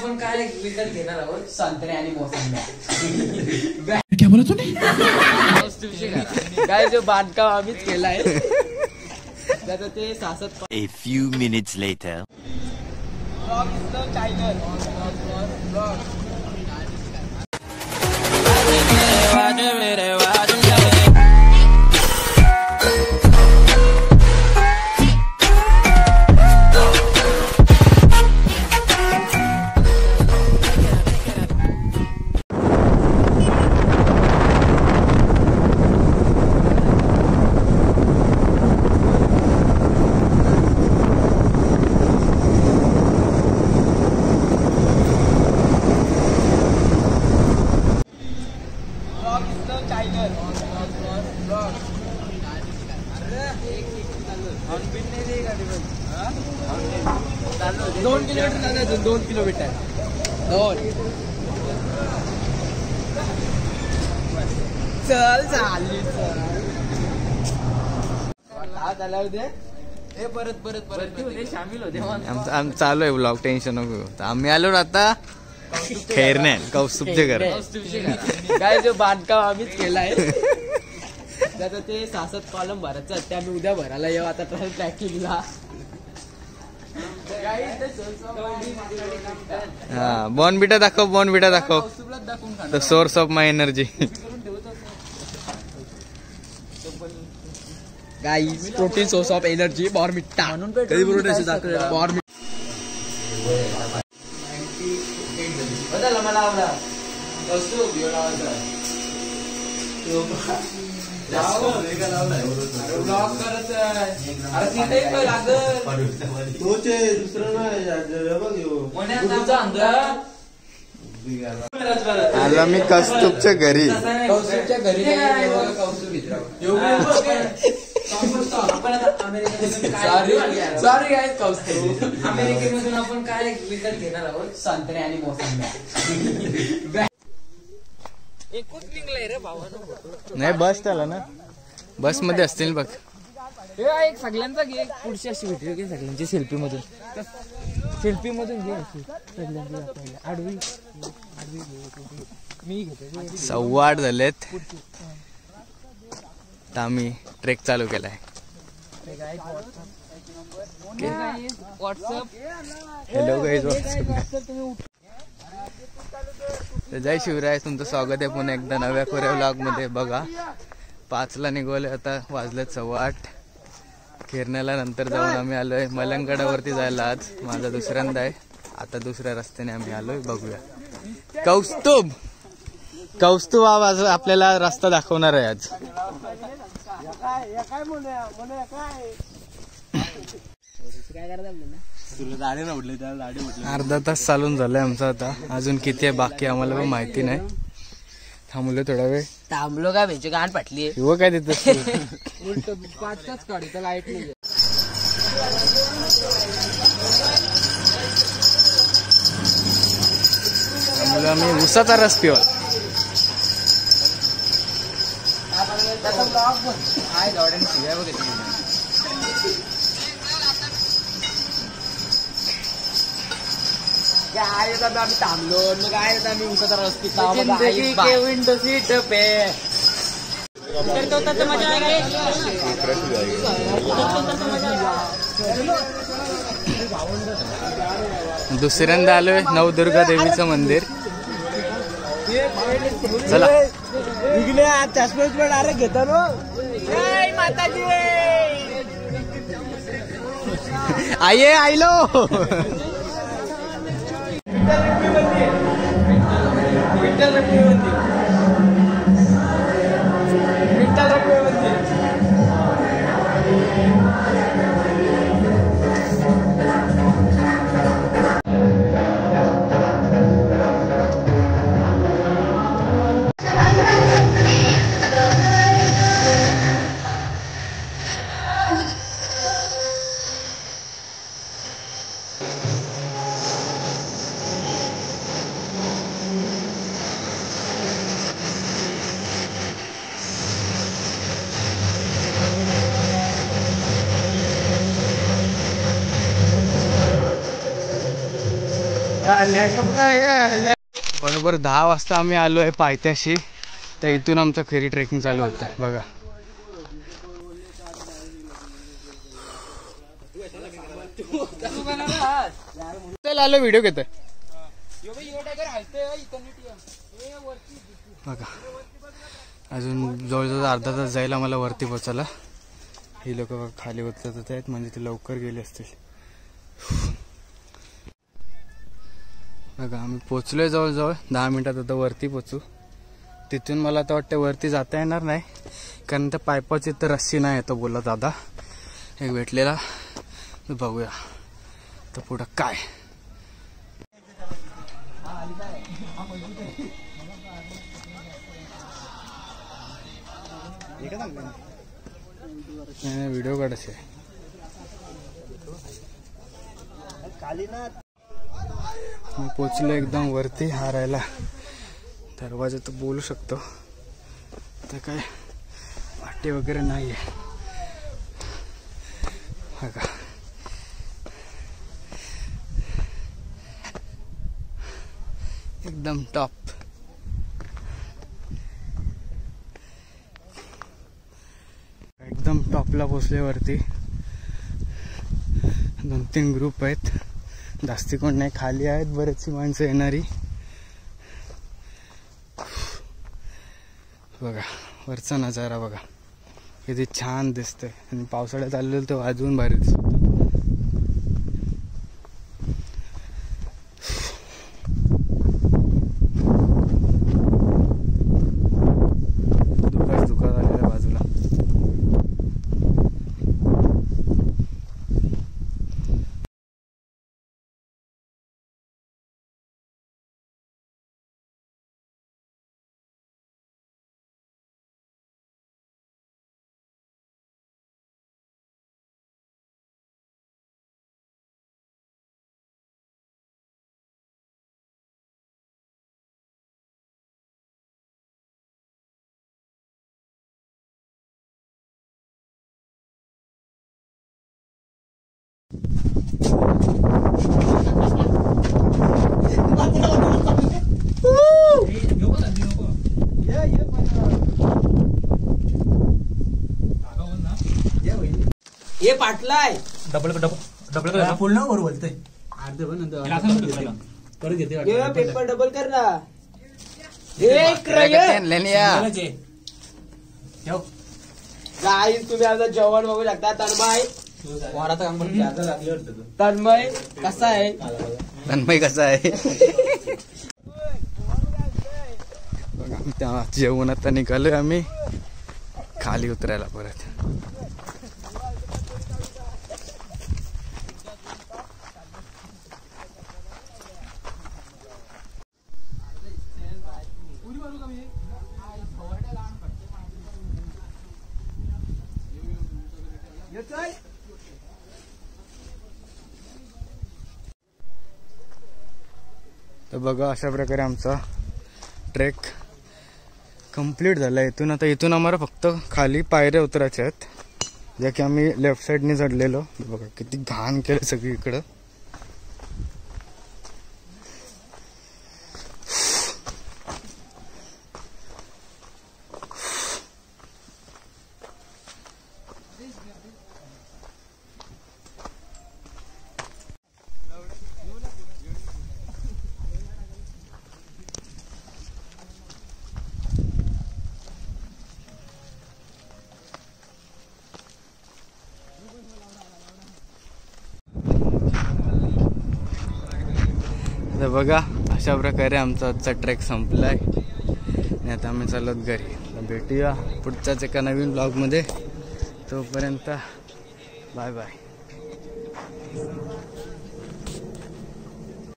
आपण काय विकत घेणार आहोत? संत्रे आणि मोसंबी. क्या बोला तूने? काय जो बांधकाम आम्हीच केलाय त्याचं ते सासत. A few minutes later. दोन किलोमीटर चालायचं. 2 किलोमीटर. चल चालली परत शामिल होते. आम चालू आहे ब्लॉग, टेन्शन नको. आम्ही आलो आता खैरने कौस्तुभचे घर. काय जो बांधकाम आम्हीच केलाय त्याचं ते 66 कॉलम भरायचं. ते आम्ही उद्या भरायला येऊ आता ट्रॅकिंगला. हा बॉर्नविटा दाखव, बॉर्नविटा दाखव. The source of my energy. Guys protein source of energy Bournvita. कधी बॉर्नविटा मला आवडला. आलो मी कौस्तुभच्या घरी. कौस्तुभच्या घरी सॉरी काय कौस्तुभ. अमेरिकेमधून आपण काय विकत घेणार आहोत? संत्रे आणि मोसंबी. एकूच निघलंय रे भावानं. नाही बस त्याला ना, बस मध्ये असतील बघ. एक सगळ्यांचा घे पुढची अशी व्हिडिओ घे सगळ्यांची सेल्फी मधून घे सगळ्यांची आडवी मी घेतो. 8:15 झालेत. तर आम्ही ट्रेक चालू केलाय. व्हॉट्सअप. हॅलो गाईज, जय शिवराय. तुमचं स्वागत आहे पुन्हा एकदा नव्या कोऱ्या व्लॉग मध्ये. बघा 5ला निघालोय, आता वाजलेत 8:15. खैरण्याला नंतर जाऊन आम्ही आलोय मलंगगडावरती जायला. आज माझा दुसऱ्यांदा आहे. आता दुसऱ्या रस्त्याने आम्ही आलोय. बघूया. कौस्तुभ आवाज आपल्याला रस्ता दाखवणार आहे आज. अर्धा तास चालून झालंय आमचं. आता अजून किती आहे बाकी आम्हाला पण माहिती नाही. थांबलो थोडा वेळ. थांबलो का भेची गाण फाटली हो काय तिथं उलट 5 तास काढी तर लाईट नाही. आम्ही उसाचा रस पिवा. काय येतात आम्ही थांबलो मग काय येतात आम्ही उसाचा रस पिता. विंडो सीट पे मजा दुसऱ्यांदा आलोय नवदुर्गा देवीचं मंदिर. चला डायरेक्ट घेतो माताजी. आये आयलो. बरोबर 10 वाजता आम्ही आलो आहे पायथ्याशी. तर इथून आमचं खरी ट्रेकिंग चालू होतं बघा. आलो व्हिडिओ घेतोय बघा. अजून जवळजवळ अर्धा तास जाईल आम्हाला वरती पोचायला. ही लोक बघा खाली उतरत आहेत म्हणजे ते लवकर गेले असतील. बघा आम्ही पोचलोय जवळजवळ 10 मिनिटात आता वरती पोचू. तिथून मला आता वाटतं वरती जाता येणार नाही कारण त्या पायपाची तर रस्सी नाही येतो बोला दादा एक भेटलेला. बघूया तर पुढं काय. व्हिडिओ काढायचे मी पोचलो एकदम वरती हारायला. दरवाजा तर बोलू शकतो तर काय वाटे वगैरे नाही आहे बघा. एकदम टॉप. एकदम टॉपला पोचले वरती. 2-3 ग्रुप आहेत जास्ती कोण नाही. खाली आहेत बरेचशी माणसं येणारी. बघा वरचा नजारा बघा किती छान दिसतंय. आणि पावसाळ्यात आलेलं तर अजून भारी दिसत. दुकान आलेल्या बाजूला. ये पाटलाय डबल फुल ना वर बोलतोय अर्धे पण परत घेते पेपर डबल कर ना. गाईस तुम्ही आता जेवण बघू शकता. तन्मय कसा आहे. तन्मय कसा आहे बघा. त्या जेवण आता निघालोय आम्ही खाली उतरायला परत. तर बघा अशा प्रकारे आमचा ट्रेक कंप्लीट झाला. इथून आम्हाला फक्त खाली पायऱ्या उतरायच्या आहेत ज्या की आम्ही लेफ्ट साईडने चढलेलो. बघा किती घाण केलं सगळीकडं. तर बघा अशा प्रकारे आमचा आजचा ट्रेक संपलाय आणि आता आम्ही चालत घरी. भेटूया पुढच्याच एका नवीन ब्लॉगमध्ये. तोपर्यंत बाय बाय.